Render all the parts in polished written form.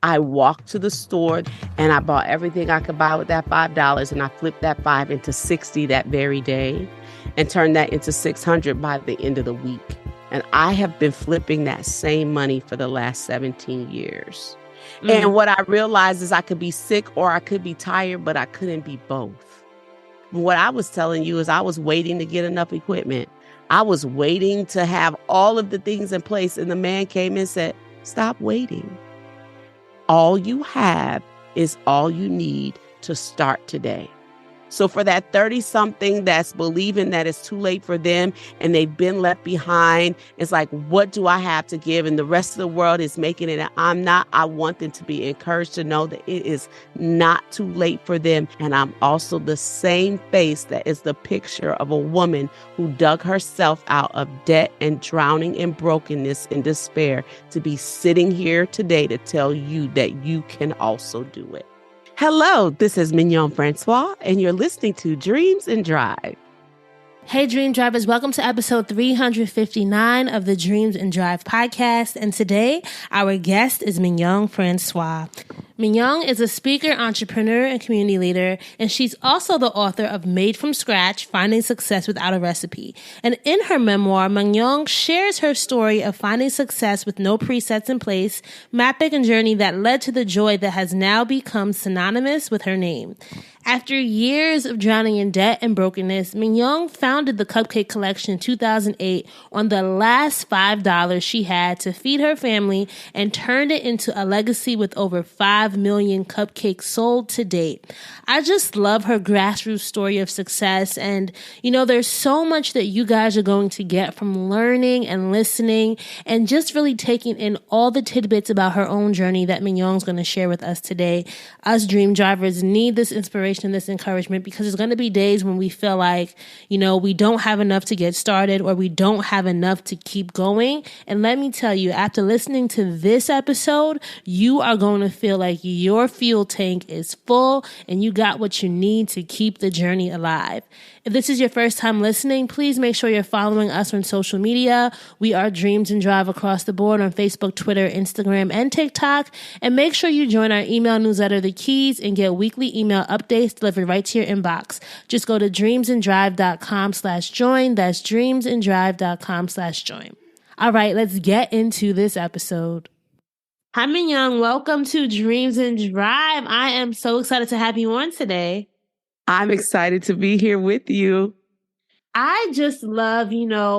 I walked to the store and I bought everything I could buy with that $5, and I flipped that 5 into 60 that very day and turned that into 600 by the end of the week. And I have been flipping that same money for the last 17 years. And what I realized is I could be sick or I could be tired, but I couldn't be both. What I was telling you is I was waiting to get enough equipment. I was waiting to have all of the things in place. And the man came and said, stop waiting. All you have is all you need to start today. So for that 30-something that's believing that it's too late for them and they've been left behind, it's like, what do I have to give? And the rest of the world is making it and I'm not. I want them to be encouraged to know that it is not too late for them. And I'm also the same face that is the picture of a woman who dug herself out of debt and drowning in brokenness and despair to be sitting here today to tell you that you can also do it. Hello, this is Mignon Francois, and you're listening to Dreams and Drive. Hey, Dream Drivers, welcome to episode 359 of the Dreams and Drive podcast. And today, our guest is Mignon Francois. Mignon is a speaker, entrepreneur, and community leader, and she's also the author of Made from Scratch, Finding Success Without a Recipe. And in her memoir, Mignon shares her story of finding success with no presets in place, mapping a journey that led to the joy that has now become synonymous with her name. After years of drowning in debt and brokenness, Mignon founded the Cupcake Collection in 2008 on the last $5 she had to feed her family and turned it into a legacy with over 5 million cupcakes sold to date. I just love her grassroots story of success. And, there's so much that you guys are going to get from learning and listening and just really taking in all the tidbits about her own journey that Mignon's going to share with us today. Us dream drivers need this inspiration and this encouragement because there's going to be days when we feel like, we don't have enough to get started or we don't have enough to keep going. And let me tell you, after listening to this episode, you are going to feel like your fuel tank is full and you got what you need to keep the journey alive. If this is your first time listening, please make sure you're following us on social media. We are Dreams and Drive across the board on Facebook, Twitter, Instagram, and TikTok. And make sure you join our email newsletter, The Keys, and get weekly email updates delivered right to your inbox. Just go to dreamsanddrive.com/join. That's dreamsanddrive.com/join. All right, let's get into this episode. Hi, Mignon. Welcome to Dreams and Drive. I am so excited to have you on today. I'm excited to be here with you. I just love,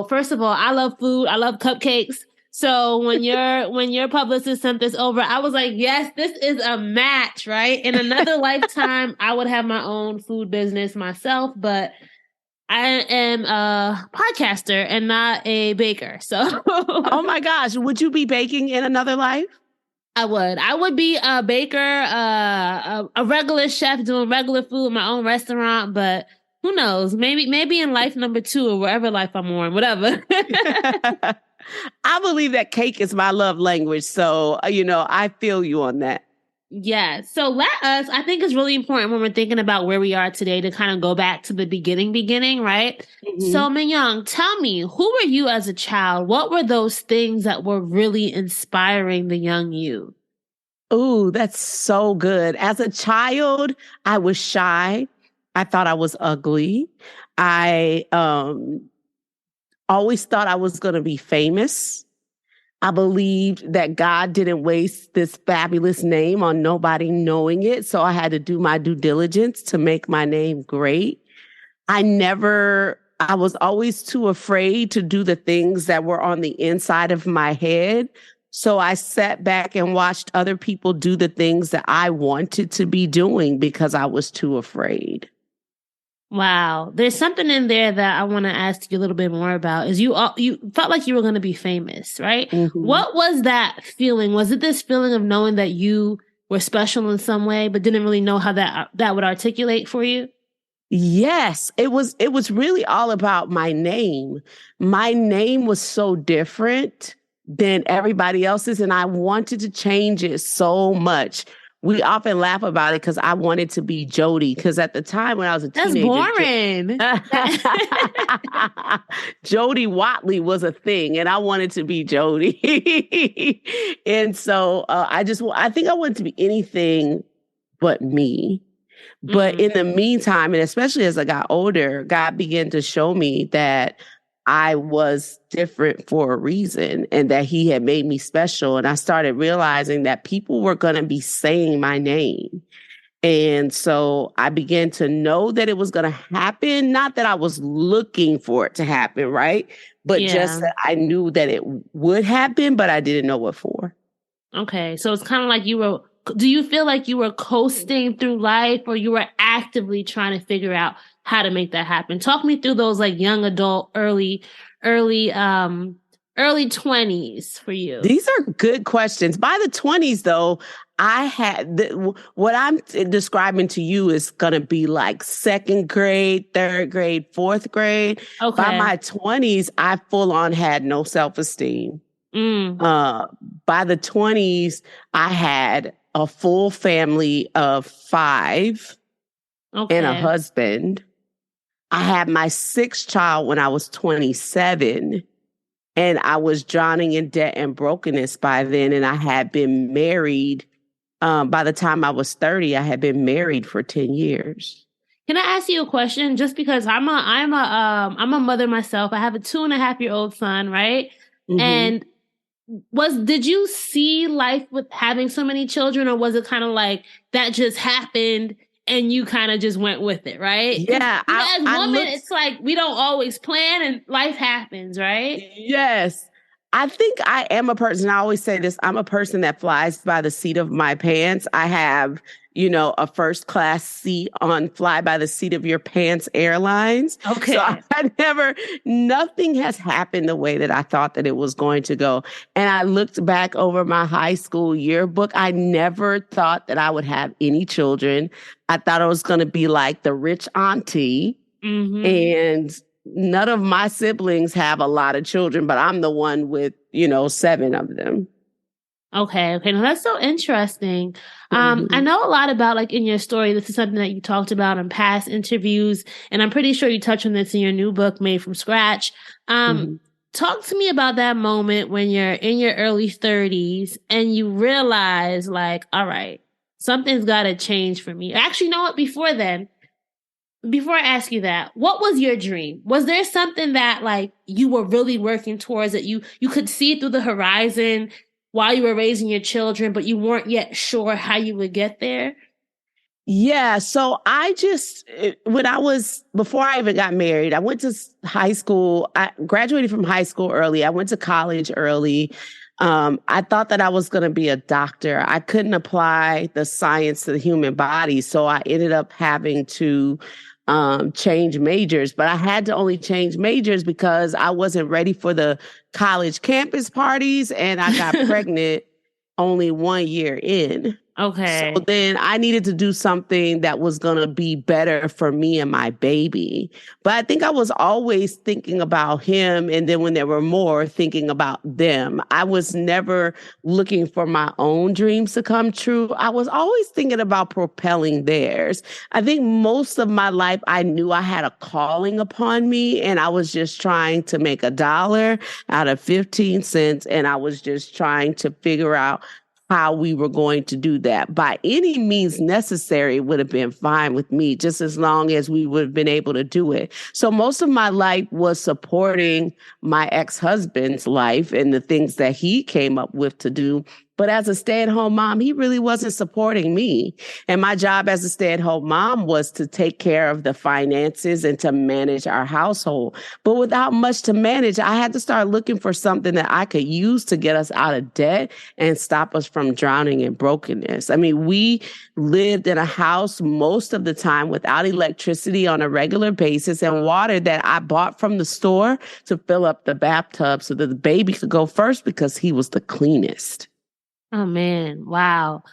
first of all, I love food. I love cupcakes. So when your publicist sent this over, I was like, yes, this is a match, right? In another lifetime, I would have my own food business myself, but I am a podcaster and not a baker. So, oh my gosh, would you be baking in another life? I would be a baker, a regular chef doing regular food in my own restaurant, but who knows? Maybe in life number 2 or wherever life I'm on, whatever. I believe that cake is my love language. So, I feel you on that. Yeah. So I think it's really important when we're thinking about where we are today to kind of go back to the beginning, right? Mm-hmm. So Mignon, tell me, who were you as a child? What were those things that were really inspiring the young you? Oh, that's so good. As a child, I was shy. I thought I was ugly. I always thought I was going to be famous. I believed that God didn't waste this fabulous name on nobody knowing it. So I had to do my due diligence to make my name great. I was always too afraid to do the things that were on the inside of my head. So I sat back and watched other people do the things that I wanted to be doing because I was too afraid. Wow. There's something in there that I want to ask you a little bit more about. Is you felt like you were going to be famous, right? Mm-hmm. What was that feeling? Was it this feeling of knowing that you were special in some way, but didn't really know how that would articulate for you? Yes, it was really all about my name. My name was so different than everybody else's, and I wanted to change it so much. we often laugh about it because I wanted to be Jody. Because at the time when I was a That's teenager, boring. Jody Watley was a thing, and I wanted to be Jody. And so I think I wanted to be anything but me. But in the meantime, and especially as I got older, God began to show me that I was different for a reason and that he had made me special. And I started realizing that people were going to be saying my name. And so I began to know that it was going to happen. Not that I was looking for it to happen, right? But just that I knew that it would happen, but I didn't know what for. Okay. So it's kind of like do you feel like you were coasting through life, or you were actively trying to figure out how to make that happen? Talk me through those like young adult, early 20s for you. These are good questions. By the 20s, though, I had what I'm describing to you is going to be like second grade, third grade, fourth grade. Okay. By my 20s, I full on had no self-esteem. By the 20s, I had a full family of 5 and a husband. I had my 6th child when I was 27. And I was drowning in debt and brokenness by then. And I had been married. By the time I was 30, I had been married for 10 years. Can I ask you a question? Just because I'm a mother myself. I have a 2.5-year-old son, right? Mm-hmm. And did you see life with having so many children, or was it kind of like that just happened and you kind of just went with it, right? Yeah. As women, it's like we don't always plan and life happens, right? Yes. I think I am a person, I always say this, I'm a person that flies by the seat of my pants. I have, a first class seat on Fly by the Seat of Your Pants Airlines. Okay. So nothing has happened the way that I thought that it was going to go. And I looked back over my high school yearbook. I never thought that I would have any children. I thought I was going to be like the rich auntie. Mm-hmm. And none of my siblings have a lot of children, but I'm the one with, 7 of them. Okay. Now that's so interesting. I know a lot about, like, in your story, this is something that you talked about in past interviews, and I'm pretty sure you touch on this in your new book, Made from Scratch. Talk to me about that moment when you're in your early 30s and you realize, like, all right, something's got to change for me. Actually, you know what? Before I ask you that, what was your dream? Was there something that, like, you were really working towards, that you could see through the horizon while you were raising your children, but you weren't yet sure how you would get there? Yeah. So before I even got married, I went to high school. I graduated from high school early. I went to college early. I thought that I was going to be a doctor. I couldn't apply the science to the human body. So I ended up having to change majors, but I had to only change majors because I wasn't ready for the college campus parties, and I got pregnant only 1 year in. Okay. So then I needed to do something that was going to be better for me and my baby. But I think I was always thinking about him. And then when there were more, thinking about them. I was never looking for my own dreams to come true. I was always thinking about propelling theirs. I think most of my life, I knew I had a calling upon me, and I was just trying to make $1 out of 15 cents. And I was just trying to figure out how we were going to do that. By any means necessary would have been fine with me, just as long as we would have been able to do it. So most of my life was supporting my ex-husband's life and the things that he came up with to do. But as a stay-at-home mom, he really wasn't supporting me. And my job as a stay-at-home mom was to take care of the finances and to manage our household. But without much to manage, I had to start looking for something that I could use to get us out of debt and stop us from drowning in brokenness. I mean, we lived in a house most of the time without electricity on a regular basis, and water that I bought from the store to fill up the bathtub so that the baby could go first because he was the cleanest. Oh, man. Wow.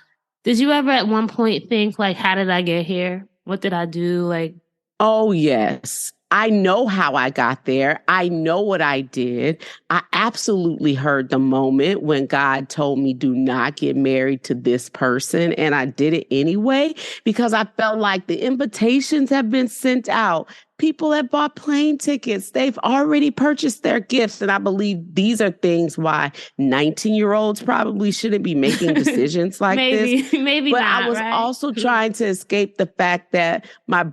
Did you ever at one point think, like, how did I get here? What did I do? Like, oh, yes. I know how I got there. I know what I did. I absolutely heard the moment when God told me, do not get married to this person. And I did it anyway, because I felt like the invitations have been sent out. People have bought plane tickets. They've already purchased their gifts. And I believe these are things why 19-year-olds probably shouldn't be making decisions like this. Maybe but not, I was right? also trying to escape the fact that my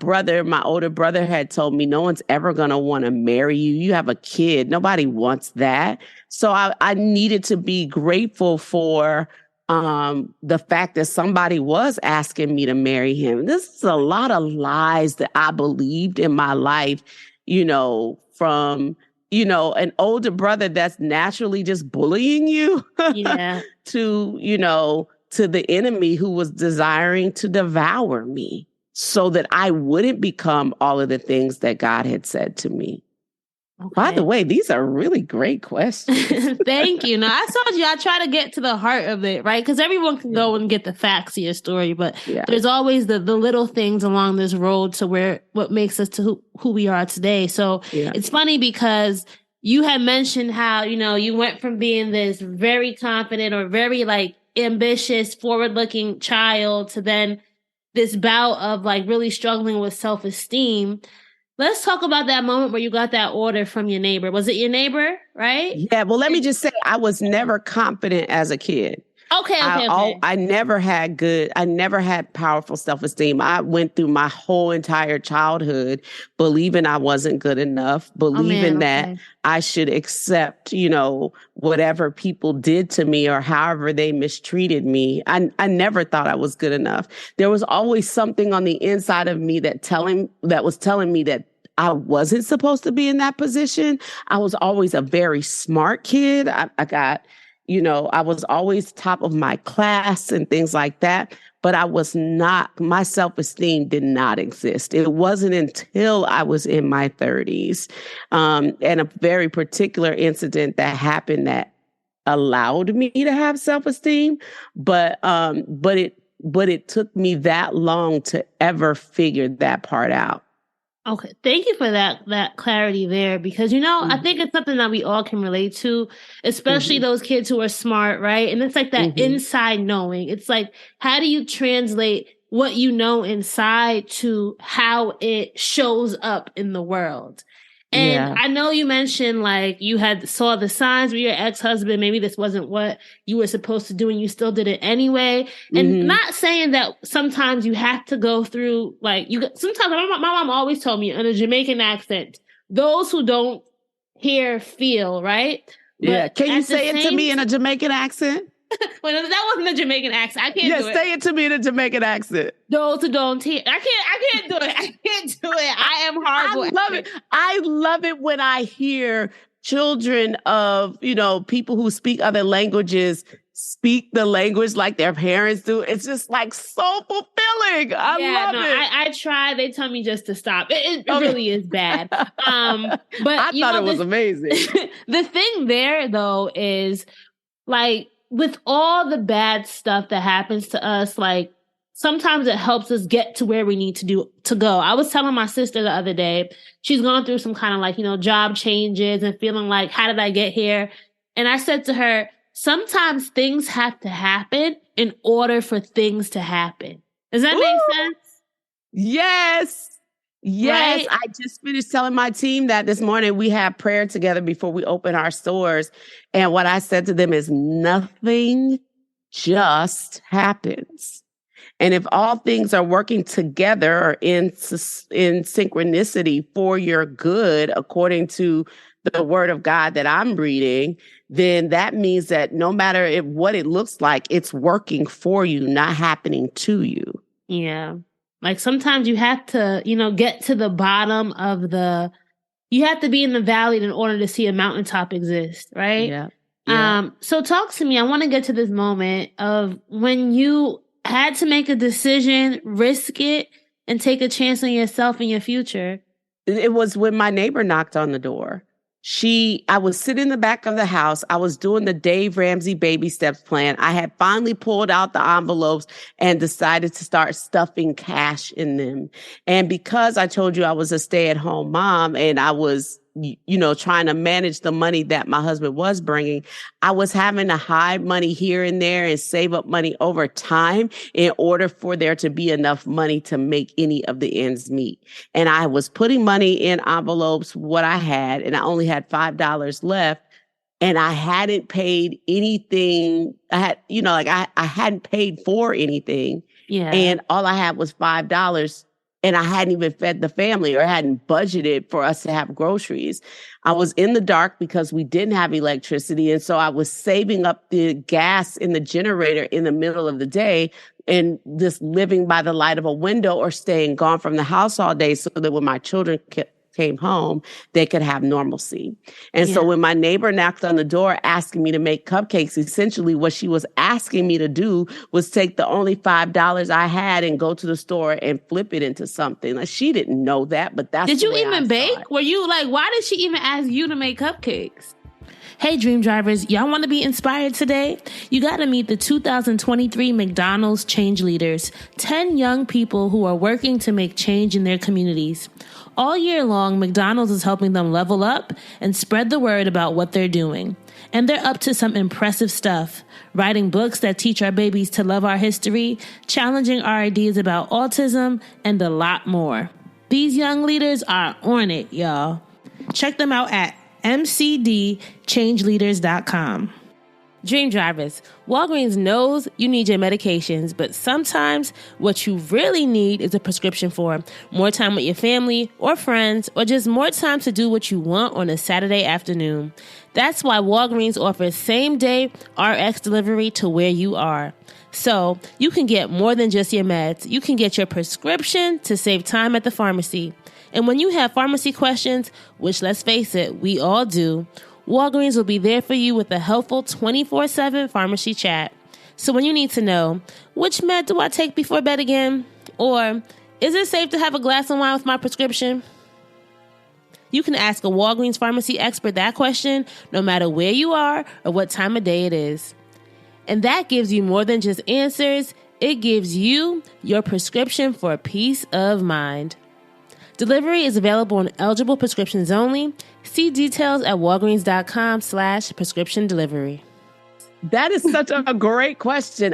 older brother had told me, no one's ever going to want to marry you. You have a kid. Nobody wants that. So I needed to be grateful for the fact that somebody was asking me to marry him. This is a lot of lies that I believed in my life, from, an older brother that's naturally just bullying you Yeah. to the enemy who was desiring to devour me so that I wouldn't become all of the things that God had said to me. Okay. By the way, these are really great questions. Thank you. Now, I told you I try to get to the heart of it, right? Because everyone can go and get the facts of your story, but there's always the little things along this road to what makes us to who we are today. So it's funny because you had mentioned how, you went from being this very confident or very ambitious, forward-looking child to then this bout of really struggling with self-esteem. Let's talk about that moment where you got that order from your neighbor. Was it your neighbor, right? Yeah, well, let me just say, I was never confident as a kid. Okay. I never had powerful self-esteem. I went through my whole entire childhood believing I wasn't good enough, believing that I should accept, whatever people did to me or however they mistreated me. I never thought I was good enough. There was always something on the inside of me that was telling me that I wasn't supposed to be in that position. I was always a very smart kid. I was always top of my class and things like that, but my self-esteem did not exist. It wasn't until I was in my 30s, and a very particular incident that happened that allowed me to have self-esteem, but it took me that long to ever figure that part out. Okay. Thank you for that clarity there, because, I think it's something that we all can relate to, especially those kids who are smart, right? And it's like that inside knowing. It's like, how do you translate what you know inside to how it shows up in the world? And I know you mentioned you had saw the signs with your ex-husband. Maybe this wasn't what you were supposed to do and you still did it anyway. And not saying that sometimes you have to go through sometimes my mom always told me in a Jamaican accent, those who don't hear, feel, right? Yeah. But can you say it to me in a Jamaican accent? Well, that wasn't a Jamaican accent. I can't do it. Yeah, say it to me in a Jamaican accent. Those who don't hear. I can't do it. I can't do it. I am horrible. I love it. I love it when I hear children of, people who speak other languages speak the language like their parents do. It's just so fulfilling. I love it. I try. They tell me just to stop. It really is bad. But I thought it was amazing. The thing there though is with all the bad stuff that happens to us, sometimes it helps us get to where we need to go. I was telling my sister the other day, she's gone through some kind of job changes and feeling like, how did I get here? And I said to her, sometimes things have to happen in order for things to happen. Does that make sense? Yes. Yes, right? I just finished telling my team that this morning. We had prayer together before we open our stores. And what I said to them is nothing just happens. And if all things are working together or in synchronicity for your good, according to the word of God that I'm reading, then that means that no matter what it looks like, it's working for you, not happening to you. Yeah. Sometimes you have to, get to the bottom of you have to be in the valley in order to see a mountaintop exist, right? Yeah. So talk to me. I want to get to this moment of when you had to make a decision, risk it, and take a chance on yourself and your future. It was when my neighbor knocked on the door. I was sitting in the back of the house. I was doing the Dave Ramsey baby steps plan. I had finally pulled out the envelopes and decided to start stuffing cash in them. And because I told you I was a stay-at-home mom and I was, trying to manage the money that my husband was bringing, I was having to hide money here and there and save up money over time in order for there to be enough money to make any of the ends meet. And I was putting money in envelopes, what I had, and I only had $5 left. And I hadn't paid anything. I hadn't paid for anything. Yeah. And all I had was $5. And I hadn't even fed the family or hadn't budgeted for us to have groceries. I was in the dark because we didn't have electricity. And so I was saving up the gas in the generator in the middle of the day and just living by the light of a window or staying gone from the house all day so that when my children came home, they could have normalcy. And so when my neighbor knocked on the door asking me to make cupcakes, essentially what she was asking me to do was take the only $5 I had and go to the store and flip it into something. Like, she didn't know that, but that's Did the you way even I bake? saw it. Were you like, why did she even ask you to make cupcakes? Hey, Dream Drivers, y'all want to be inspired today? You got to meet the 2023 McDonald's Change Leaders, 10 young people who are working to make change in their communities. All year long, McDonald's is helping them level up and spread the word about what they're doing. And they're up to some impressive stuff, writing books that teach our babies to love our history, challenging our ideas about autism, and a lot more. These young leaders are on it, y'all. Check them out at mcdchangeleaders.com. Dream Drivers, Walgreens knows you need your medications, but sometimes what you really need is a prescription for more time with your family or friends, or just more time to do what you want on a Saturday afternoon. That's why Walgreens offers same-day RX delivery to where you are. So you can get more than just your meds. You can get your prescription to save time at the pharmacy. And when you have pharmacy questions, which let's face it, we all do, Walgreens will be there for you with a helpful 24/7 pharmacy chat. So when you need to know, which med do I take before bed again? Or, is it safe to have a glass of wine with my prescription? You can ask a Walgreens pharmacy expert that question no matter where you are or what time of day it is. And that gives you more than just answers. It gives you your prescription for peace of mind. Delivery is available on eligible prescriptions only. See details at walgreens.com/prescription delivery. That is such a great question.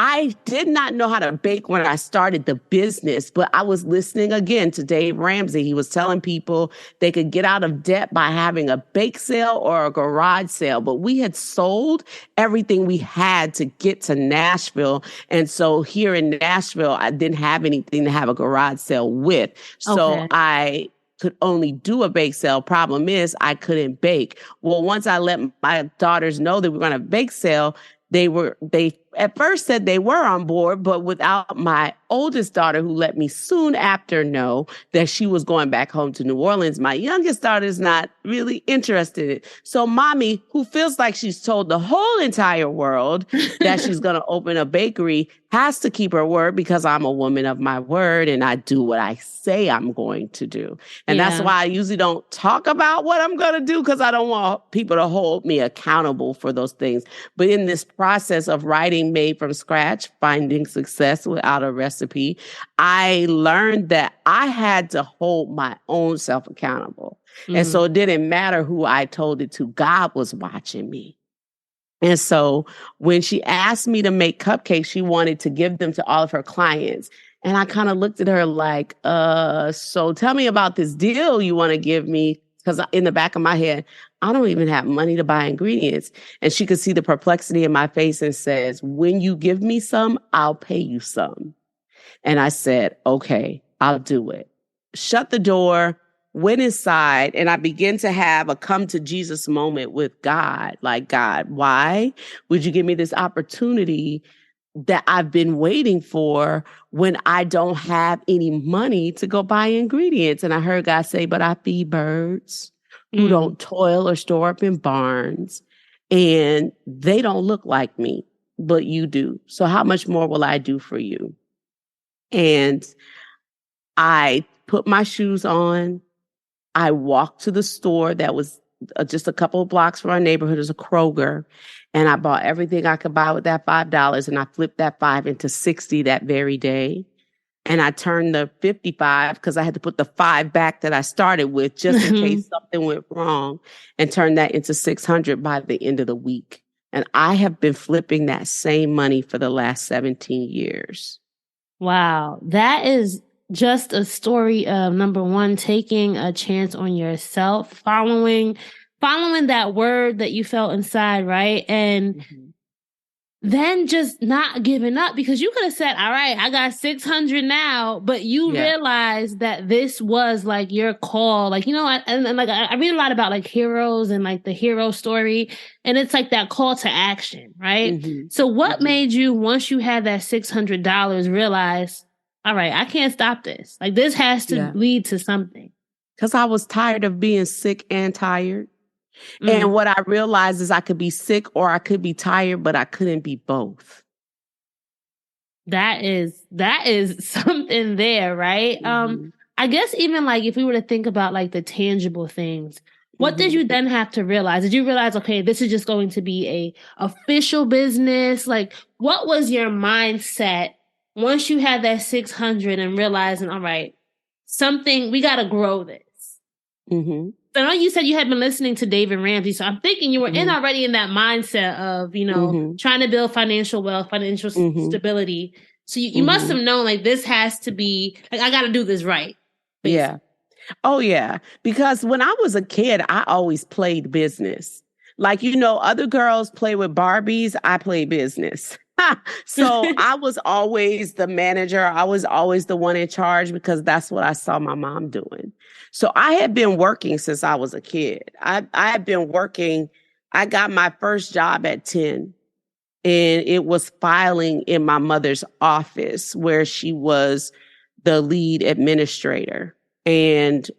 I did not know how to bake when I started the business, but I was listening again to Dave Ramsey. He was telling people they could get out of debt by having a bake sale or a garage sale. But we had sold everything we had to get to Nashville. And so here in Nashville, I didn't have anything to have a garage sale with. So I could only do a bake sale. Problem is, I couldn't bake. Well, once I let my daughters know that we were going to bake sale, they at first said they were on board, but without my oldest daughter, who let me soon after know that she was going back home to New Orleans, my youngest daughter is not really interested in it. So mommy, who feels like she's told the whole entire world that she's going to open a bakery, has to keep her word because I'm a woman of my word and I do what I say I'm going to do. And that's why I usually don't talk about what I'm going to do, because I don't want people to hold me accountable for those things. But in this process of writing Made from Scratch, Finding Success Without a Recipe, I learned that I had to hold my own self accountable. And so it didn't matter who I told it to. God was watching me. And so when she asked me to make cupcakes, she wanted to give them to all of her clients. And I kind of looked at her like, so tell me about this deal you want to give me. Because in the back of my head, I don't even have money to buy ingredients. And she could see the perplexity in my face and says, when you give me some, I'll pay you some. And I said, okay, I'll do it. Shut the door, went inside, and I began to have a come to Jesus moment with God. Like, God, why would you give me this opportunity that I've been waiting for when I don't have any money to go buy ingredients? And I heard God say, but I feed birds who don't toil or store up in barns, and they don't look like me, but you do. So how much more will I do for you? And I put my shoes on. I walked to the store that was just a couple of blocks from our neighborhood. There's a Kroger. And I bought everything I could buy with that $5. And I flipped that 5 into 60 that very day. And I turned the 55 because I had to put the 5 back that I started with just in case something went wrong, and turned that into 600 by the end of the week. And I have been flipping that same money for the last 17 years. Wow. That is just a story of, number one, taking a chance on yourself, following that word that you felt inside, right? And then just not giving up, because you could have said, all right, I got 600 now, but you realized that this was like your call. Like, and like I read a lot about like heroes and like the hero story, and it's like that call to action, right? So what made you, once you had that $600, realize, all right, I can't stop this. Like, this has to lead to something. Because I was tired of being sick and tired. And what I realized is I could be sick or I could be tired, but I couldn't be both. That is something there, right? I guess even like if we were to think about like the tangible things, what did you then have to realize? Did you realize, okay, this is just going to be a official business? Like, what was your mindset once you had that 600 and realizing, all right, we got to grow this? I know you said you had been listening to David Ramsey, so I'm thinking you were already in that mindset of, trying to build financial wealth, financial stability. So you must have known, like, this has to be, like, I got to do this right. Basically. Yeah. Oh, yeah. Because when I was a kid, I always played business. Like, other girls play with Barbies. I play business. So I was always the manager. I was always the one in charge because that's what I saw my mom doing. So I had been working since I was a kid. I had been working. I got my first job at 10, and it was filing in my mother's office where she was the lead administrator. And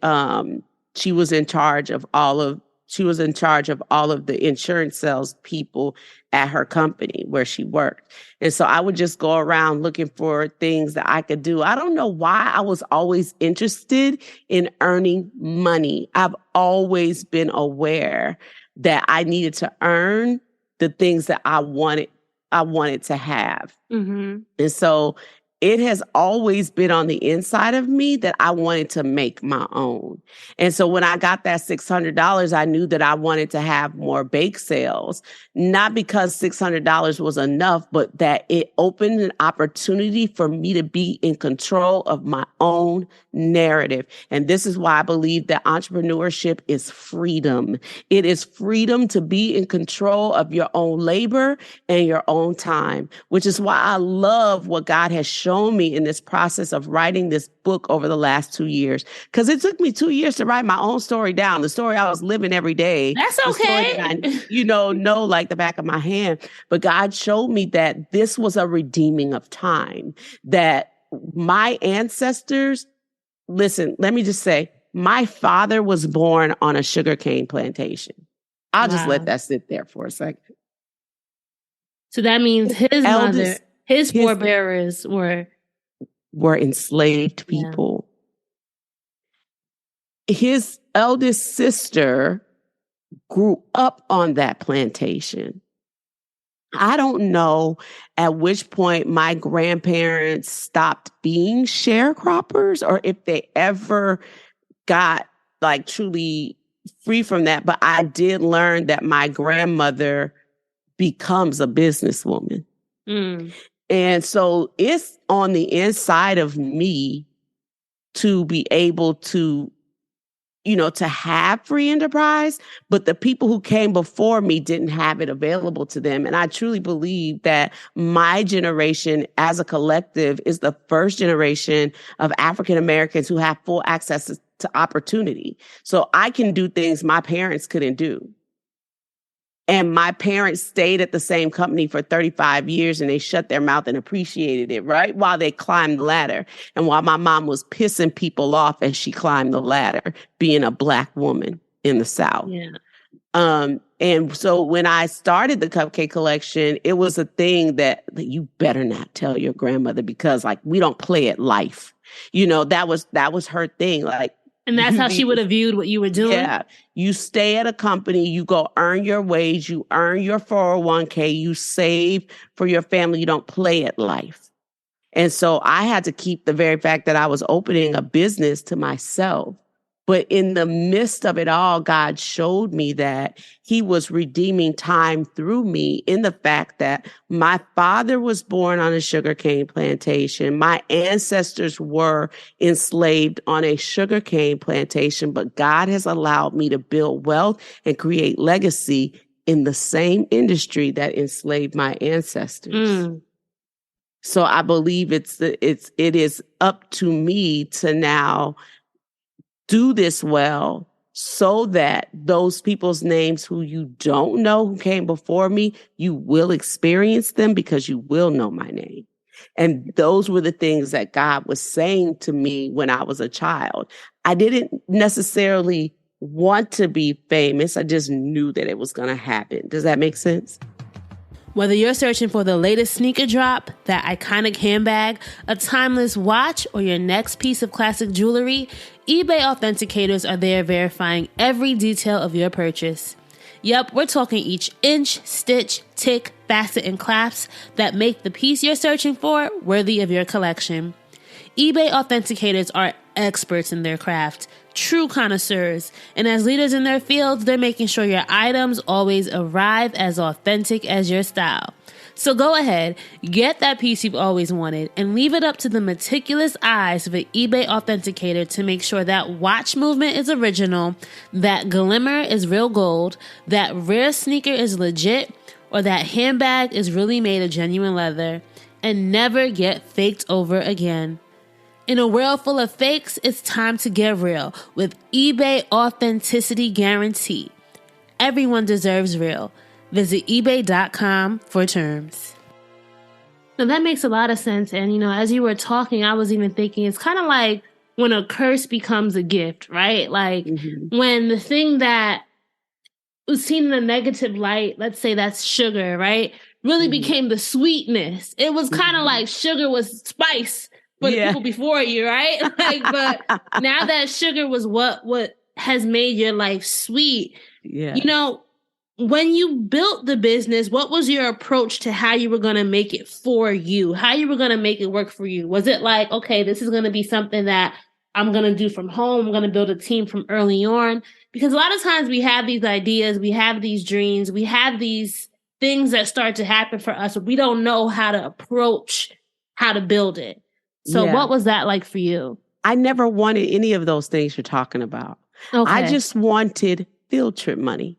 she was in charge of all of the insurance sales people at her company where she worked. And so I would just go around looking for things that I could do. I don't know why I was always interested in earning money. I've always been aware that I needed to earn the things that I wanted to have. And so it has always been on the inside of me that I wanted to make my own. And so when I got that $600, I knew that I wanted to have more bake sales, not because $600 was enough, but that it opened an opportunity for me to be in control of my own narrative. And this is why I believe that entrepreneurship is freedom. It is freedom to be in control of your own labor and your own time, which is why I love what God has shown me in this process of writing this book over the last 2 years. Because it took me 2 years to write my own story down, the story I was living every day. That's okay. That I, know like the back of my hand. But God showed me that this was a redeeming of time, that my ancestors, listen, let me just say, my father was born on a sugarcane plantation. I'll just let that sit there for a second. So that means his mother, his forebearers were enslaved people. Yeah. His eldest sister grew up on that plantation. I don't know at which point my grandparents stopped being sharecroppers or if they ever got like truly free from that. But I did learn that my grandmother becomes a businesswoman. And so it's on the inside of me to be able to, to have free enterprise, but the people who came before me didn't have it available to them. And I truly believe that my generation as a collective is the first generation of African Americans who have full access to opportunity. So I can do things my parents couldn't do. And my parents stayed at the same company for 35 years and they shut their mouth and appreciated it, right? While they climbed the ladder. And while my mom was pissing people off as she climbed the ladder, being a Black woman in the South. Yeah. And so when I started the Cupcake Collection, it was a thing that you better not tell your grandmother because like we don't play at life. That was her thing. Like, And that's how she would have viewed what you were doing? Yeah. You stay at a company, you go earn your wage, you earn your 401k, you save for your family, you don't play at life. And so I had to keep the very fact that I was opening a business to myself. But in the midst of it all, God showed me that he was redeeming time through me in the fact that my father was born on a sugarcane plantation. My ancestors were enslaved on a sugarcane plantation, but God has allowed me to build wealth and create legacy in the same industry that enslaved my ancestors. So I believe it is up to me to now do this well so that those people's names who you don't know who came before me, you will experience them because you will know my name. And those were the things that God was saying to me when I was a child. I didn't necessarily want to be famous. I just knew that it was going to happen. Does that make sense? Whether you're searching for the latest sneaker drop, that iconic handbag, a timeless watch, or your next piece of classic jewelry, eBay authenticators are there verifying every detail of your purchase. Yep, we're talking each inch, stitch, tick, facet, and clasp that make the piece you're searching for worthy of your collection. eBay authenticators are experts in their craft, true connoisseurs, and as leaders in their fields, they're making sure your items always arrive as authentic as your style. So go ahead, get that piece you've always wanted, and leave it up to the meticulous eyes of an eBay authenticator to make sure that watch movement is original, that glimmer is real gold, that rare sneaker is legit, or that handbag is really made of genuine leather, and never get faked over again. In a world full of fakes, it's time to get real with eBay Authenticity Guarantee. Everyone deserves real. Visit ebay.com for terms. Now that makes a lot of sense. And, as you were talking, I was even thinking it's kind of like when a curse becomes a gift, right? Like when the thing that was seen in a negative light, let's say that's sugar, right? Really became the sweetness. It was kind of like sugar was spice for the people before you, right? But now that sugar was what has made your life sweet. Yeah. When you built the business, what was your approach to how you were going to make it for you? How you were going to make it work for you? Was it like, okay, this is going to be something that I'm going to do from home. I'm going to build a team from early on? Because a lot of times we have these ideas, we have these dreams, we have these things that start to happen for us, but we don't know how to approach how to build it. So what was that like for you? I never wanted any of those things you're talking about. Okay. I just wanted field trip money.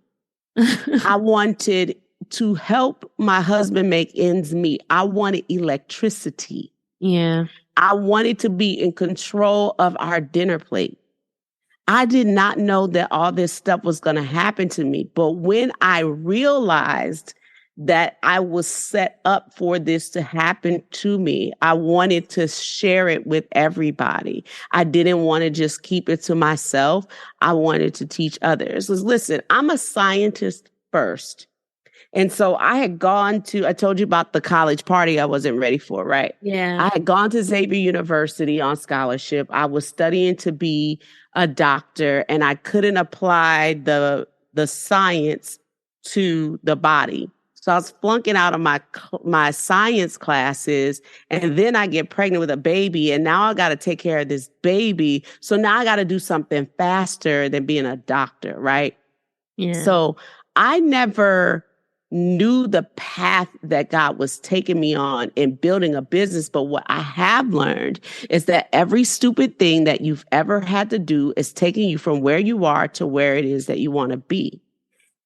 I wanted to help my husband make ends meet. I wanted electricity. Yeah. I wanted to be in control of our dinner plate. I did not know that all this stuff was going to happen to me. But when I realized that I was set up for this to happen to me, I wanted to share it with everybody. I didn't want to just keep it to myself. I wanted to teach others. Listen, I'm a scientist first. And so I told you about the college party I wasn't ready for, right? Yeah. I had gone to Xavier University on scholarship. I was studying to be a doctor, and I couldn't apply the science to the body. So I was flunking out of my science classes, and then I get pregnant with a baby, and now I got to take care of this baby. So now I got to do something faster than being a doctor, right? Yeah. So I never knew the path that God was taking me on in building a business. But what I have learned is that every stupid thing that you've ever had to do is taking you from where you are to where it is that you want to be.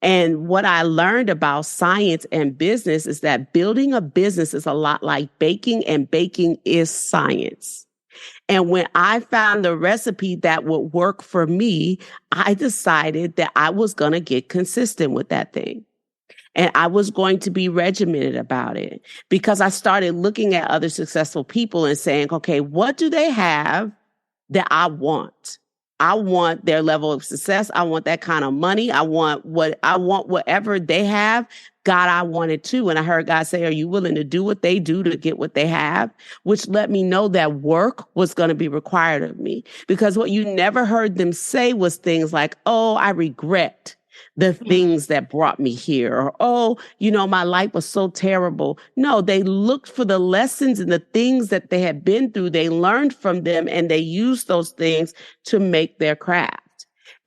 And what I learned about science and business is that building a business is a lot like baking, and baking is science. And when I found the recipe that would work for me, I decided that I was going to get consistent with that thing. And I was going to be regimented about it, because I started looking at other successful people and saying, okay, what do they have that I want? I want their level of success. I want that kind of money. I want whatever they have. God, I want it too. And I heard God say, are you willing to do what they do to get what they have? Which let me know that work was going to be required of me. Because what you never heard them say was things like, oh, I regret the things that brought me here, or, oh, my life was so terrible. No, they looked for the lessons and the things that they had been through. They learned from them and they used those things to make their craft.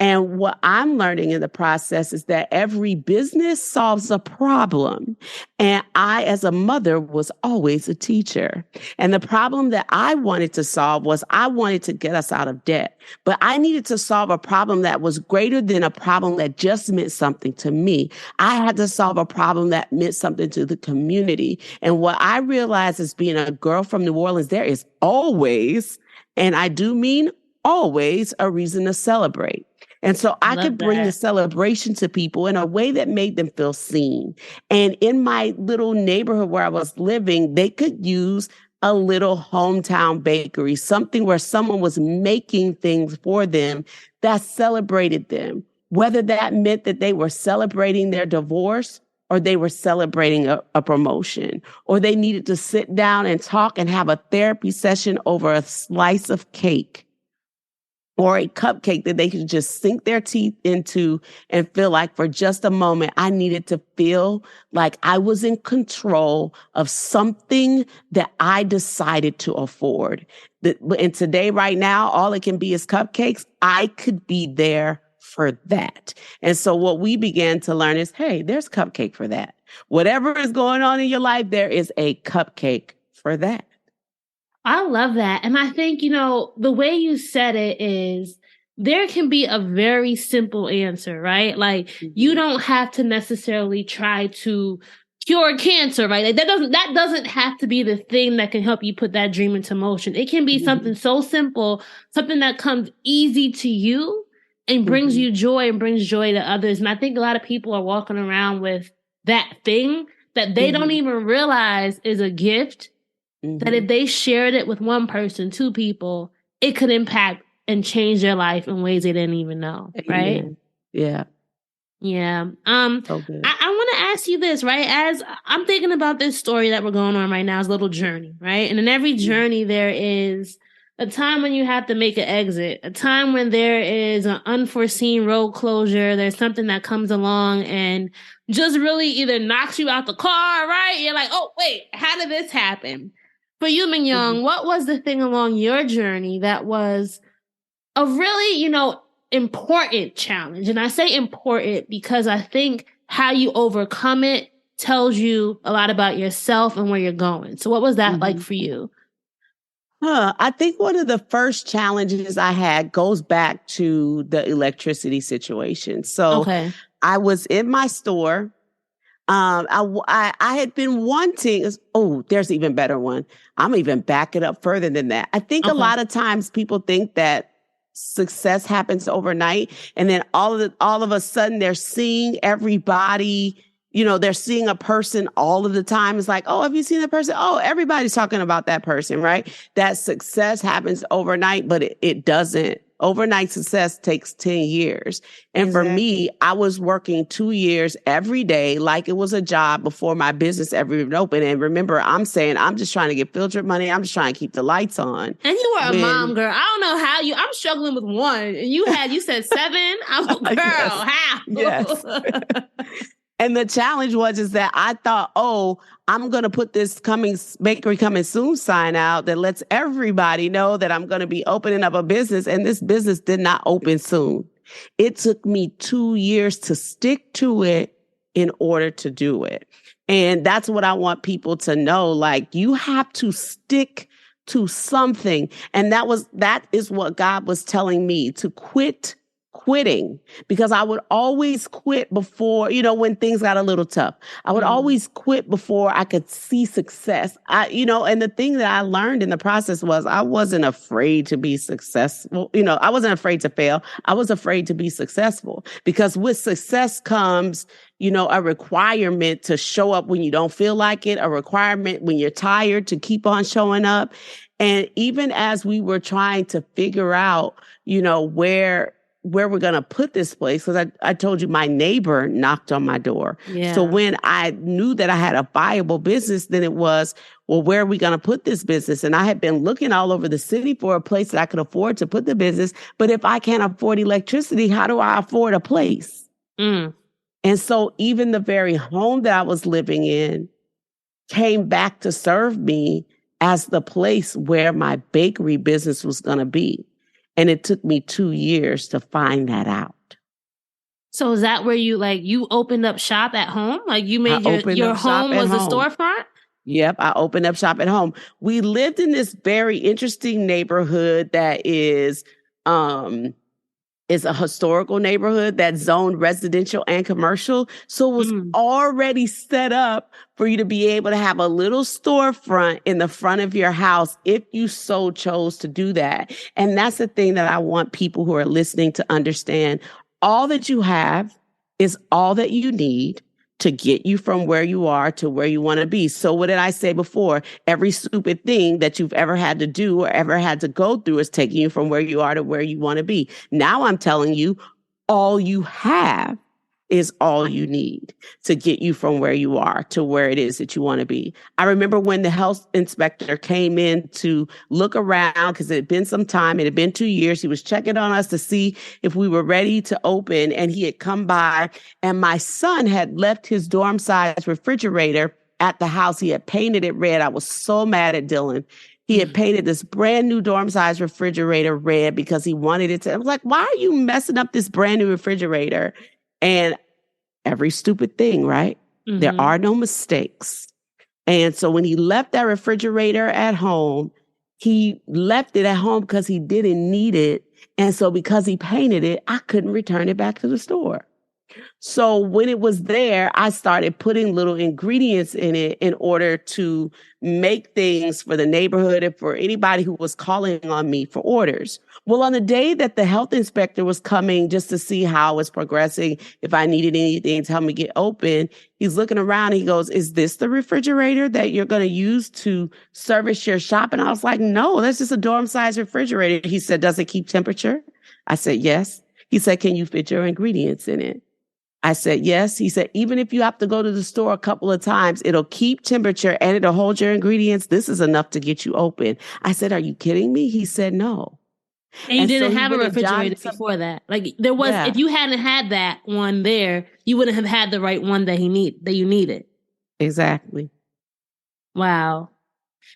And what I'm learning in the process is that every business solves a problem. And I, as a mother, was always a teacher. And the problem that I wanted to solve was I wanted to get us out of debt. But I needed to solve a problem that was greater than a problem that just meant something to me. I had to solve a problem that meant something to the community. And what I realized as being a girl from New Orleans, there is always, and I do mean always, a reason to celebrate. And so I could bring the celebration to people in a way that made them feel seen. And in my little neighborhood where I was living, they could use a little hometown bakery, something where someone was making things for them that celebrated them, whether that meant that they were celebrating their divorce or they were celebrating a promotion, or they needed to sit down and talk and have a therapy session over a slice of cake, or a cupcake that they could just sink their teeth into and feel like for just a moment, I needed to feel like I was in control of something that I decided to afford. And today, right now, all it can be is cupcakes. I could be there for that. And so what we began to learn is, hey, there's cupcake for that. Whatever is going on in your life, there is a cupcake for that. I love that. And I think, the way you said it is there can be a very simple answer, right? Like you don't have to necessarily try to cure cancer, right? Like that doesn't have to be the thing that can help you put that dream into motion. It can be something so simple, something that comes easy to you and brings you joy and brings joy to others. And I think a lot of people are walking around with that thing that they don't even realize is a gift. That if they shared it with one person, two people, it could impact and change their life in ways they didn't even know, right? Yeah. Yeah. So good. I want to ask you this, right? As I'm thinking about this story that we're going on right now, is a little journey, right? And in every journey, there is a time when you have to make an exit, a time when there is an unforeseen road closure. There's something that comes along and just really either knocks you out the car, right? You're like, oh, wait, how did this happen? For you, Mignon, what was the thing along your journey that was a really, important challenge? And I say important because I think how you overcome it tells you a lot about yourself and where you're going. So what was that like for you? I think one of the first challenges I had goes back to the electricity situation. So I was in my store. I had been wanting, there's an even better one. I'm even back it up further than that. I think a lot of times people think that success happens overnight. And then all of a sudden they're seeing everybody, they're seeing a person all of the time. It's like, oh, have you seen that person? Oh, everybody's talking about that person, right? That success happens overnight, but it doesn't. Overnight success takes 10 years. And for me, I was working 2 years every day like it was a job before my business ever even opened. And remember, I'm saying I'm just trying to get filtered money. I'm just trying to keep the lights on. And you were a mom, girl. I don't know how I'm struggling with one. And you said 7. I'm like, girl, how? Yes. And the challenge is that I thought, I'm going to put this bakery coming soon sign out that lets everybody know that I'm going to be opening up a business. And this business did not open soon. It took me 2 years to stick to it in order to do it. And that's what I want people to know. Like, you have to stick to something. And that is what God was telling me, to quitting, because I would always quit before, when things got a little tough. I would always quit before I could see success. And the thing that I learned in the process was I wasn't afraid to be successful. I wasn't afraid to fail. I was afraid to be successful, because with success comes, a requirement to show up when you don't feel like it, a requirement when you're tired to keep on showing up. And even as we were trying to figure out, where we're going to put this place, because I told you my neighbor knocked on my door. Yeah. So when I knew that I had a viable business, then it was, well, where are we going to put this business? And I had been looking all over the city for a place that I could afford to put the business. But if I can't afford electricity, how do I afford a place? Mm. And so even the very home that I was living in came back to serve me as the place where my bakery business was going to be. And it took me 2 years to find that out. So is that where you opened up shop at home? Like you made your home was a storefront? Yep, I opened up shop at home. We lived in this very interesting neighborhood that is a historical neighborhood that's zoned residential and commercial. So it was already set up for you to be able to have a little storefront in the front of your house if you so chose to do that. And that's the thing that I want people who are listening to understand. All that you have is all that you need to get you from where you are to where you want to be. So what did I say before? Every stupid thing that you've ever had to do or ever had to go through is taking you from where you are to where you want to be. Now I'm telling you, all you have is all you need to get you from where you are to where it is that you want to be. I remember when the health inspector came in to look around, because it had been some time, it had been 2 years. He was checking on us to see if we were ready to open, and he had come by, and my son had left his dorm size refrigerator at the house. He had painted it red. I was so mad at Dylan. He had painted this brand new dorm size refrigerator red because he wanted it to. I was like, why are you messing up this brand new refrigerator? And every stupid thing, right? Mm-hmm. There are no mistakes. And so when he left that refrigerator at home, he left it at home because he didn't need it. And so because he painted it, I couldn't return it back to the store. So when it was there, I started putting little ingredients in it in order to make things for the neighborhood and for anybody who was calling on me for orders. Well, on the day that the health inspector was coming just to see how I was progressing, if I needed anything to help me get open, he's looking around and he goes, is this the refrigerator that you're going to use to service your shop? And I was like, no, that's just a dorm size refrigerator. He said, does it keep temperature? I said, yes. He said, can you fit your ingredients in it? I said, yes. He said, even if you have to go to the store a couple of times, it'll keep temperature and it'll hold your ingredients. This is enough to get you open. I said, are you kidding me? He said, no. And you didn't have a refrigerator before that. Like there was, if you hadn't had that one there, you wouldn't have had the right one that you needed. Exactly. Wow.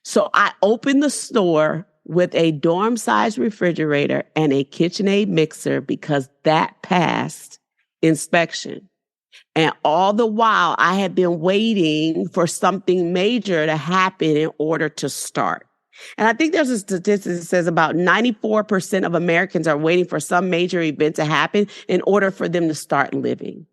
So I opened the store with a dorm size refrigerator and a KitchenAid mixer because that passed inspection. And all the while I had been waiting for something major to happen in order to start. And I think there's a statistic that says about 94% of Americans are waiting for some major event to happen in order for them to start living.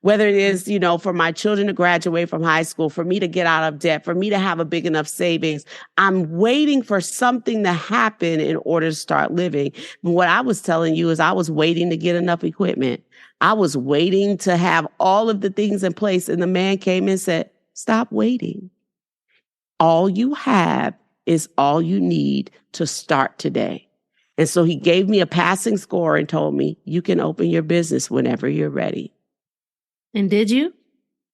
Whether it is, for my children to graduate from high school, for me to get out of debt, for me to have a big enough savings, I'm waiting for something to happen in order to start living. But what I was telling you is I was waiting to get enough equipment. I was waiting to have all of the things in place. And the man came and said, stop waiting. All you have is all you need to start today. And so he gave me a passing score and told me, you can open your business whenever you're ready. And did you?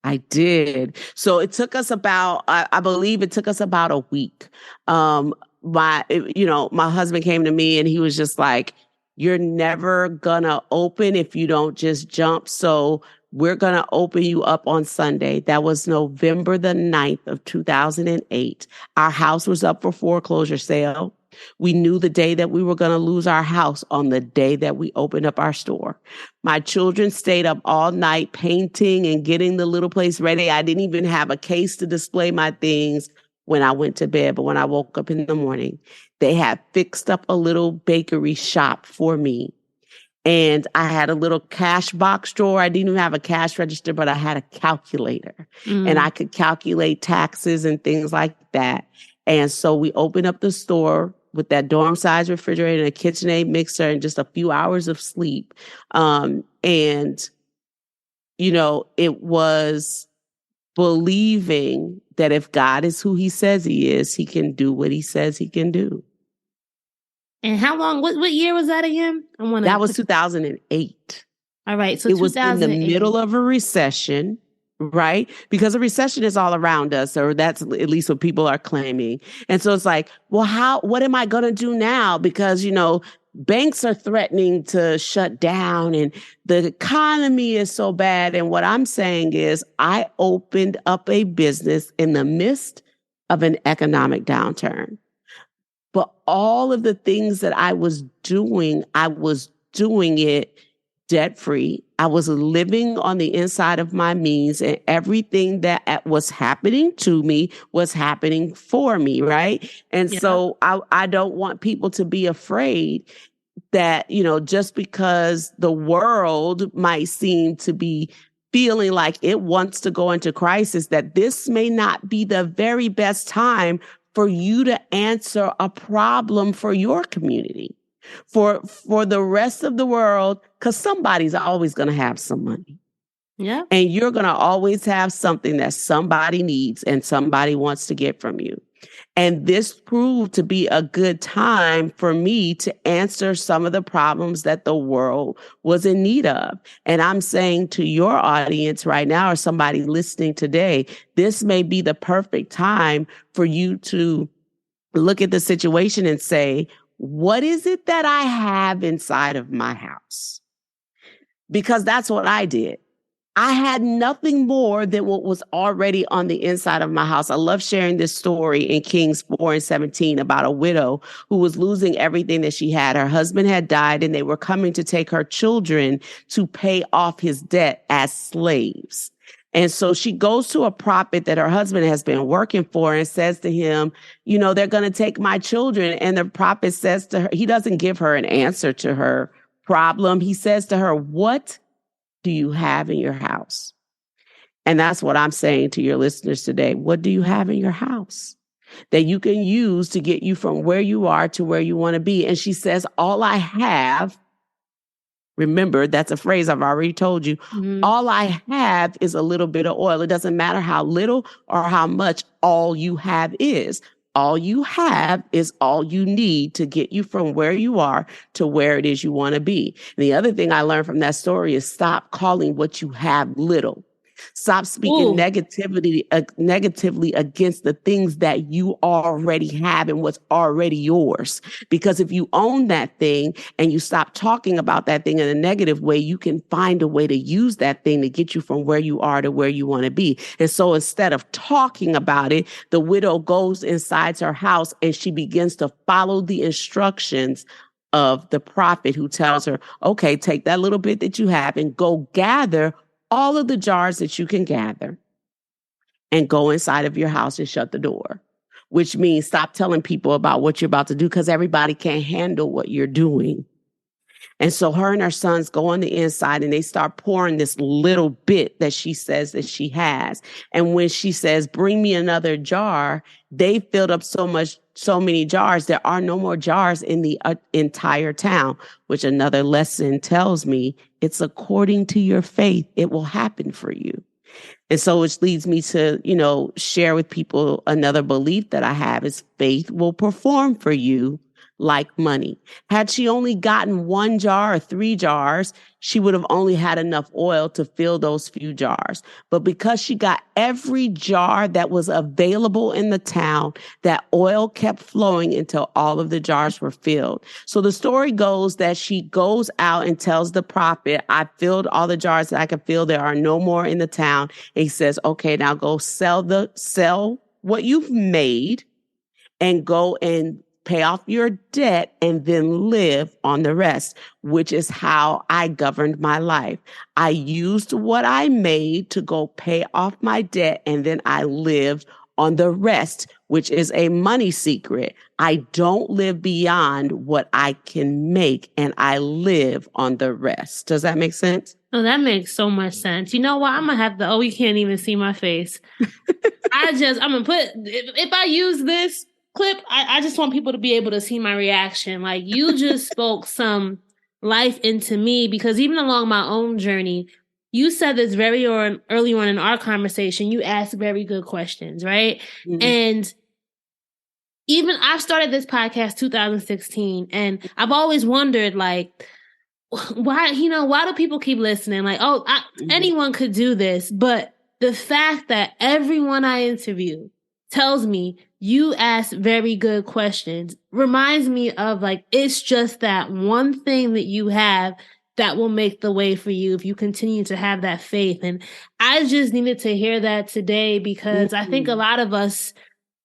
I did. So it took us about, I believe it took us about a week. My husband came to me and he was just like, you're never gonna open if you don't just jump. So we're going to open you up on Sunday. That was November the 9th of 2008. Our house was up for foreclosure sale. We knew the day that we were going to lose our house on the day that we opened up our store. My children stayed up all night painting and getting the little place ready. I didn't even have a case to display my things when I went to bed. But when I woke up in the morning, they had fixed up a little bakery shop for me. And I had a little cash box drawer. I didn't even have a cash register, but I had a calculator. And I could calculate taxes and things like that. And so we opened up the store with that dorm size refrigerator and a KitchenAid mixer and just a few hours of sleep. It was believing that if God is who he says he is, he can do what he says he can do. And how long, what year was that again? That was 2008. All right. So it was in the middle of a recession, right? Because a recession is all around us, or that's at least what people are claiming. And so it's like, well, what am I going to do now? Because, banks are threatening to shut down and the economy is so bad. And what I'm saying is I opened up a business in the midst of an economic downturn. But all of the things that I was doing it debt-free. I was living on the inside of my means, and everything that was happening to me was happening for me, right? And so I don't want people to be afraid that, just because the world might seem to be feeling like it wants to go into crisis, that this may not be the very best time for you to answer a problem for your community. For the rest of the world, because somebody's always going to have some money. Yeah. And you're going to always have something that somebody needs and somebody wants to get from you. And this proved to be a good time for me to answer some of the problems that the world was in need of. And I'm saying to your audience right now, or somebody listening today, this may be the perfect time for you to look at the situation and say, what is it that I have inside of my house? Because that's what I did. I had nothing more than what was already on the inside of my house. I love sharing this story in Kings 4:17 about a widow who was losing everything that she had. Her husband had died and they were coming to take her children to pay off his debt as slaves. And so she goes to a prophet that her husband has been working for and says to him, they're going to take my children. And the prophet says to her, he doesn't give her an answer to her problem. He says to her, what do you have in your house? And that's what I'm saying to your listeners today. What do you have in your house that you can use to get you from where you are to where you want to be? And she says, all I have, remember, that's a phrase I've already told you. Mm-hmm. All I have is a little bit of oil. It doesn't matter how little or how much, all you have is. All you have is all you need to get you from where you are to where it is you want to be. And the other thing I learned from that story is stop calling what you have little. Stop speaking negatively against the things that you already have and what's already yours. Because if you own that thing and you stop talking about that thing in a negative way, you can find a way to use that thing to get you from where you are to where you want to be. And so instead of talking about it, the widow goes inside her house and she begins to follow the instructions of the prophet who tells her, okay, take that little bit that you have and go gather all of the jars that you can gather and go inside of your house and shut the door, which means stop telling people about what you're about to do because everybody can't handle what you're doing. And so her and her sons go on the inside and they start pouring this little bit that she says that she has. And when she says, bring me another jar, they filled up so many jars. There are no more jars in the entire town, which another lesson tells me it's according to your faith. It will happen for you. And so which leads me to, share with people another belief that I have is faith will perform for you like money. Had she only gotten 1 jar or 3 jars, she would have only had enough oil to fill those few jars. But because she got every jar that was available in the town, that oil kept flowing until all of the jars were filled. So the story goes that she goes out and tells the prophet, I filled all the jars that I could fill. There are no more in the town. And he says, okay, now go sell what you've made and go and pay off your debt and then live on the rest, which is how I governed my life. I used what I made to go pay off my debt and then I lived on the rest, which is a money secret. I don't live beyond what I can make and I live on the rest. Does that make sense? Oh, that makes so much sense. You know what? I'm going to have to, you can't even see my face. I'm going to put, if I use this clip, I just want people to be able to see my reaction. Like you just spoke some life into me because even along my own journey, you said this early on in our conversation, you asked very good questions, right? Mm-hmm. And even I've started this podcast 2016, and I've always wondered, like, why do people keep listening? Like, anyone could do this. But the fact that everyone I interview tells me you ask very good questions reminds me of, like, it's just that one thing that you have that will make the way for you if you continue to have that faith. And I just needed to hear that today, because I think a lot of us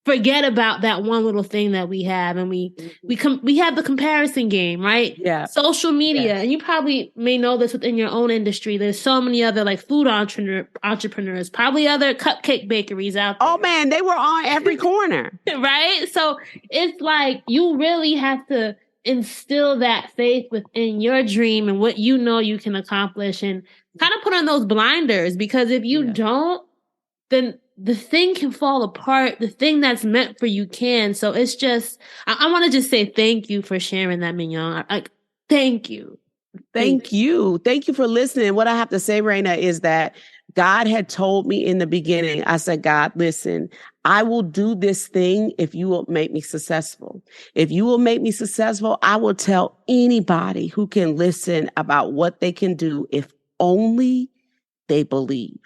forget about that one little thing that we have, and we have the comparison game, right? Yeah. Social media, and you probably may know this within your own industry. There's so many other, like, food entrepreneurs, probably other cupcake bakeries out there. Oh man, they were on every corner, right? So it's like you really have to instill that faith within your dream and what you know you can accomplish, and kind of put on those blinders, because if you don't, then the thing can fall apart. The thing that's meant for you can. So it's just, I want to just say thank you for sharing that, Mignon. Thank you. Thank you. Thank you for listening. What I have to say, Raina, is that God had told me in the beginning, I said, God, listen, I will do this thing if you will make me successful. If you will make me successful, I will tell anybody who can listen about what they can do if only they believe.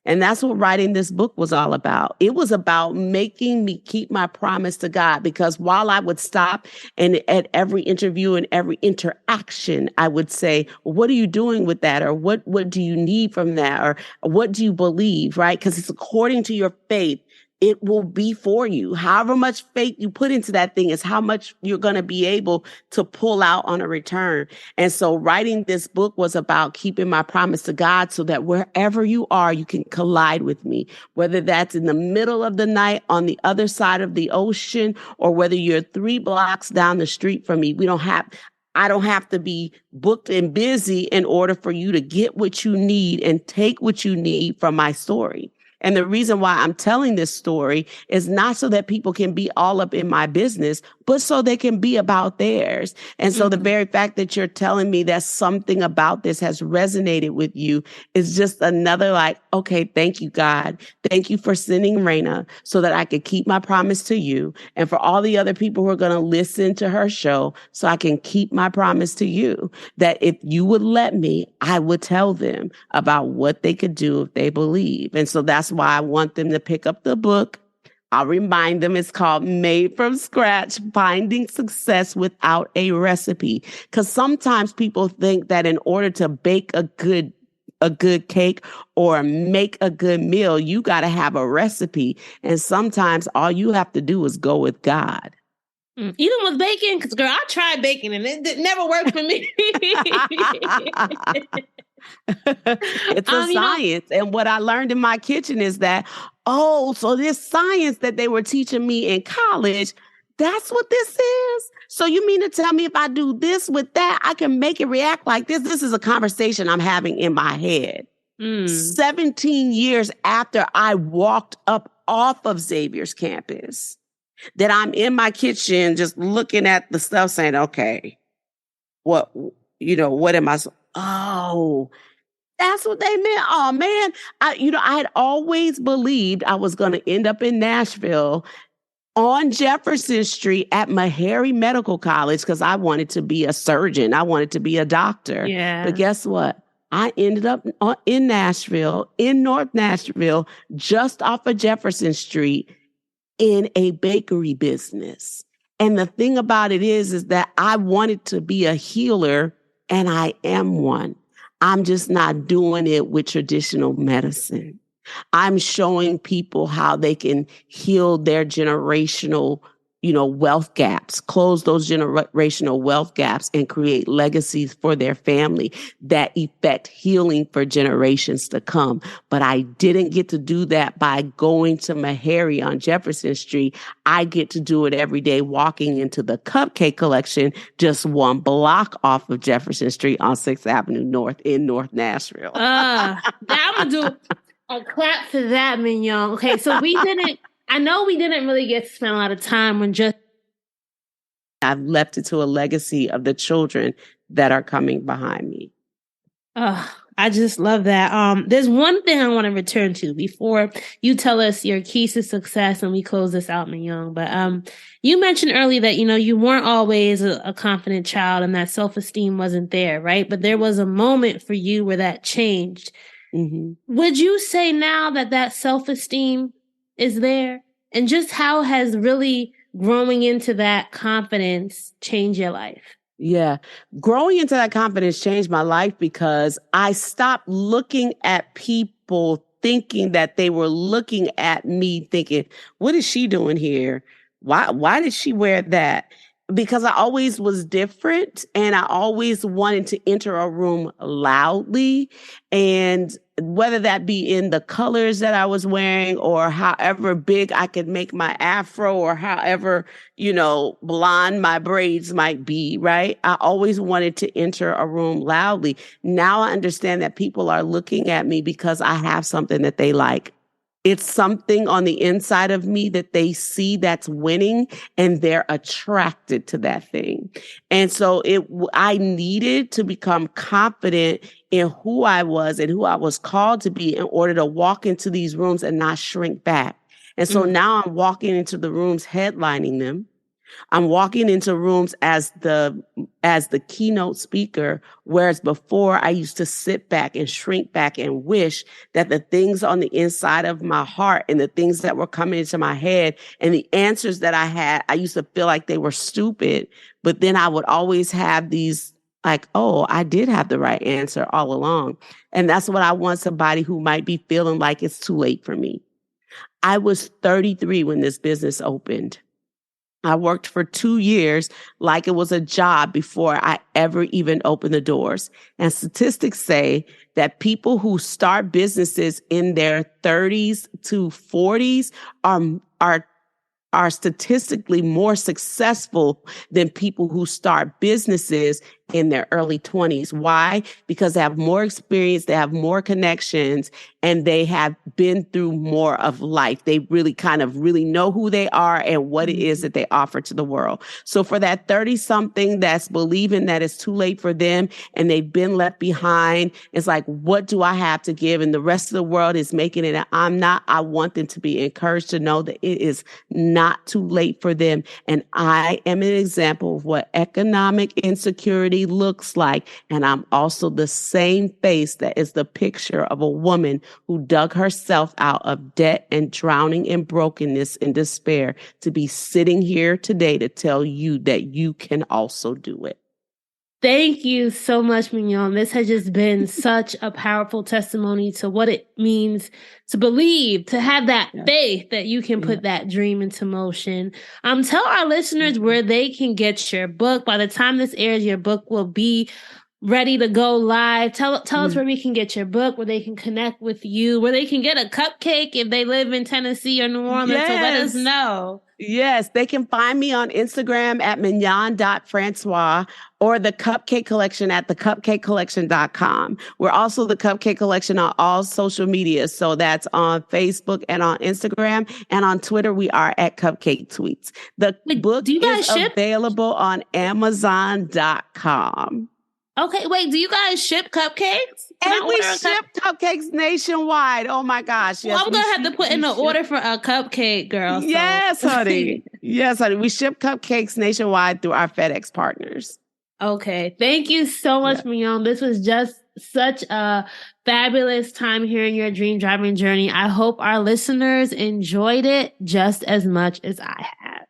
And that's what writing this book was all about. It was about making me keep my promise to God, because while I would stop and at every interview and every interaction, I would say, well, what are you doing with that? Or what do you need from that? Or what do you believe? Right? Because it's according to your faith. It will be for you. However much faith you put into that thing is how much you're going to be able to pull out on a return. And so writing this book was about keeping my promise to God, so that wherever you are, you can collide with me, whether that's in the middle of the night on the other side of the ocean, or whether you're 3 blocks down the street from me. I don't have to be booked and busy in order for you to get what you need and take what you need from my story. And the reason why I'm telling this story is not so that people can be all up in my business, but so they can be about theirs. And so the very fact that you're telling me that something about this has resonated with you is just another, like, okay, thank you, God. Thank you for sending Raina so that I could keep my promise to you, and for all the other people who are going to listen to her show, so I can keep my promise to you, that if you would let me, I would tell them about what they could do if they believe. And so that's why I want them to pick up the book. I'll remind them it's called Made from Scratch, Finding Success Without a Recipe. Because sometimes people think that in order to bake a good cake or make a good meal, you got to have a recipe. And sometimes all you have to do is go with God. Even with baking, because girl, I tried baking and it never worked for me. It's a science. And what I learned in my kitchen is that, so this science that they were teaching me in college, that's what this is. So you mean to tell me if I do this with that, I can make it react like this? This is a conversation I'm having in my head. 17 years after I walked up off of Xavier's campus, that I'm in my kitchen just looking at the stuff saying, okay, what am I? Oh, that's what they meant. Oh man. I had always believed I was going to end up in Nashville on Jefferson Street at Meharry Medical College, because I wanted to be a surgeon. I wanted to be a doctor. Yeah. But guess what? I ended up in Nashville, in North Nashville, just off of Jefferson Street, in a bakery business. And the thing about it is that I wanted to be a healer, and I am one. I'm just not doing it with traditional medicine. I'm showing people how they can heal their generational, wealth gaps, close those generational wealth gaps, and create legacies for their family that effect healing for generations to come. But I didn't get to do that by going to Meharry on Jefferson Street. I get to do it every day walking into the Cupcake Collection, just 1 block off of Jefferson Street on 6th Avenue North in North Nashville. I'm going to do a clap for that, Mignon. Okay, so I know we didn't really get to spend a lot of time on just... I've left it to a legacy of the children that are coming behind me. I just love that. There's one thing I want to return to before you tell us your keys to success and we close this out, Mignon. But you mentioned earlier that, you weren't always a confident child and that self-esteem wasn't there, right? But there was a moment for you where that changed. Mm-hmm. Would you say now that self-esteem is there? And just how has really growing into that confidence changed your life? Yeah. Growing into that confidence changed my life because I stopped looking at people thinking that they were looking at me thinking, what is she doing here? Why did she wear that? Because I always was different and I always wanted to enter a room loudly. And whether that be in the colors that I was wearing or however big I could make my afro or however, blonde my braids might be, right? I always wanted to enter a room loudly. Now I understand that people are looking at me because I have something that they like. It's something on the inside of me that they see that's winning and they're attracted to that thing. And so I needed to become confident in who I was and who I was called to be in order to walk into these rooms and not shrink back. And so now I'm walking into the rooms headlining them. I'm walking into rooms as the keynote speaker, whereas before I used to sit back and shrink back and wish that the things on the inside of my heart and the things that were coming into my head and the answers that I had, I used to feel like they were stupid. But then I would always have these like, oh, I did have the right answer all along. And that's what I want somebody who might be feeling like it's too late for me. I was 33 when this business opened. I worked for 2 years like it was a job before I ever even opened the doors. And statistics say that people who start businesses in their 30s to 40s are statistically more successful than people who start businesses in their early 20s. Why? Because they have more experience, they have more connections, and they have been through more of life. They really really know who they are and what it is that they offer to the world. So for that 30-something that's believing that it's too late for them and they've been left behind, it's like, what do I have to give? And the rest of the world is making it, and I'm not. I want them to be encouraged to know that it is not too late for them. And I am an example of what economic insecurity looks like. And I'm also the same face that is the picture of a woman who dug herself out of debt and drowning in brokenness and despair to be sitting here today to tell you that you can also do it. Thank you so much, Mignon. This has just been such a powerful testimony to what it means to believe, to have that faith that you can put that dream into motion. Tell our listeners where they can get your book. By the time this airs, your book will be ready to go live. Tell us where we can get your book, where they can connect with you, where they can get a cupcake if they live in Tennessee or New Orleans. So let us know. Yes, they can find me on Instagram at mignon.francois or the Cupcake Collection at thecupcakecollection.com. We're also the Cupcake Collection on all social media. So that's on Facebook and on Instagram, and on Twitter, we are at Cupcake Tweets. The book is available on Amazon.com. Okay, wait, do you guys ship cupcakes? And we ship cupcakes nationwide. Oh my gosh. Yes, well, I'm going to have to put in an order for a cupcake, girl. Yes, honey. Yes, honey. We ship cupcakes nationwide through our FedEx partners. Okay. Thank you so much, Mignon. This was just such a fabulous time hearing your dream driving journey. I hope our listeners enjoyed it just as much as I have.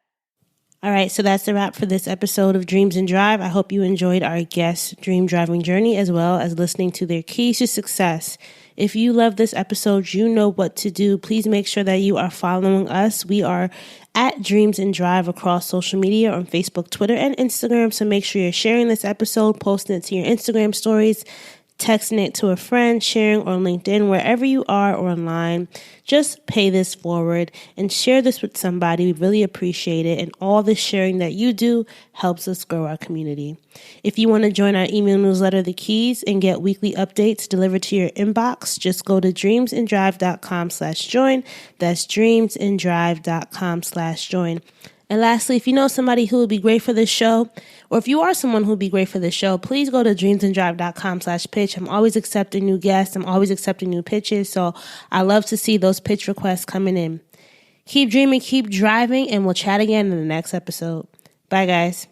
All right, so that's the wrap for this episode of Dreams and Drive. I hope you enjoyed our guest's dream driving journey as well as listening to their keys to success. If you love this episode, you know what to do. Please make sure that you are following us. We are at Dreams and Drive across social media on Facebook, Twitter, and Instagram. So make sure you're sharing this episode, posting it to your Instagram stories, texting it to a friend, sharing on LinkedIn, wherever you are or online. Just pay this forward and share this with somebody. We really appreciate it. And all the sharing that you do helps us grow our community. If you want to join our email newsletter, The Keys, and get weekly updates delivered to your inbox, just go to dreamsanddrive.com/join. That's dreamsanddrive.com/join. And lastly, if you know somebody who would be great for this show, or if you are someone who would be great for this show, please go to dreamsanddrive.com/pitch. I'm always accepting new guests. I'm always accepting new pitches. So I love to see those pitch requests coming in. Keep dreaming, keep driving, and we'll chat again in the next episode. Bye, guys.